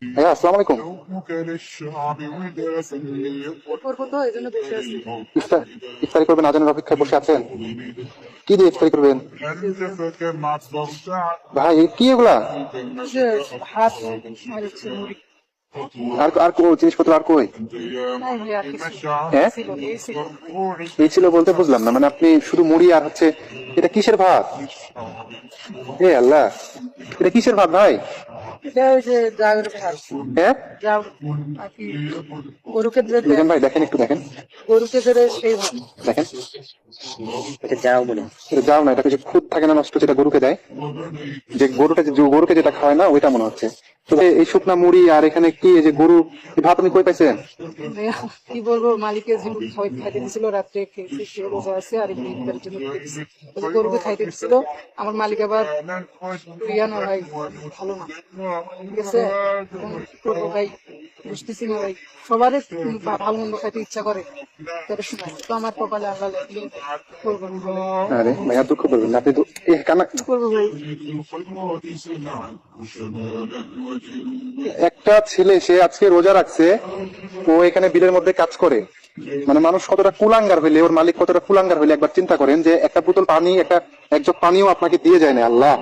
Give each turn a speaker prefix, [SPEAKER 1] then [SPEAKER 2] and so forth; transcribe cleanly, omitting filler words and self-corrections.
[SPEAKER 1] ভাইয়া আসসালামু আলাইকুম।
[SPEAKER 2] করবো তো এই জন্য বসে আছি।
[SPEAKER 1] ইফতার ইফতারি করবেন আজানের অপেক্ষায় বসে আছেন? কি দিয়ে ইফতারি করবেন?
[SPEAKER 2] খেজুর।
[SPEAKER 1] ভাই কি এগুলা?
[SPEAKER 2] যে ভাত আর হচ্ছে মুড়ি।
[SPEAKER 1] আর আর জিনিসপত্র আর কই?
[SPEAKER 2] নাই ভাই আর কিছু না।
[SPEAKER 1] হ্যাঁ,
[SPEAKER 2] এই ছিল।
[SPEAKER 1] এই ছিল বলতে বুঝলাম না, মানে আপনি শুধু মুড়ি আর হচ্ছে, এটা কিসের ভাত? এ আল্লাহ, এটা কিসের ভাত ভাই?
[SPEAKER 2] এটা ওই যে জাগর ভাত।
[SPEAKER 1] হ্যাঁ,
[SPEAKER 2] যা আর কি গরুকে যে
[SPEAKER 1] দেখেন ভাই, দেখেন একটু দেখেন,
[SPEAKER 2] গরুকে ধরে সেই ভাত।
[SPEAKER 1] দেখেন।
[SPEAKER 3] এটা যাও বলে।
[SPEAKER 1] এটা যাও না, এটা কিছু খুদ থাকে না নষ্ট, যেটা গরুকে দেয়, যে গরুকে যেটা খাওয়ায় না ওইটা মনে হচ্ছে। তো এই শুকনা মুড়ি আর এখানে কি এই যে গরু, এই ভাত আপনি কই পাইছেন?
[SPEAKER 2] ভাইয়া, কি বলবো, মালিকের যেটুকু খাইতে দিছিল রাত্রে খেয়েছি, সে রোজা আছে আর একটু ইফতারের জন্য খেয়েছি। ওই যে গরুকে খাইতে দিছিল, আমার মালিক আবার ইয়া না ভাই, ভালো না, ঠিক আছে। এখন কি করবো ভাই, বুঝতেছি না ভাই। সবারই ভালো মন্দ খাইতে ইচ্ছা করে, তবে সময় তো আমার কপালে আল্লাহ লাগলো, কি করবো না বলে।
[SPEAKER 1] আরে ভাইয়া দুঃখ করবেন না, আপনি তো কান্না।
[SPEAKER 2] কি করবো ভাই।
[SPEAKER 1] একটা ছেলে সে আজকে রোজা রাখছে, ও এখানে বিলের মধ্যে কাজ করে। মানে মানুষ কতটা কুলাঙ্গার হইলে, ওর মালিক কতটা কুলাঙ্গার হইলে একবার চিন্তা করেন, যে একটা বোতল পানি, এক জগ পানিও আপনাকে দিয়ে যায় না আল্লাহ।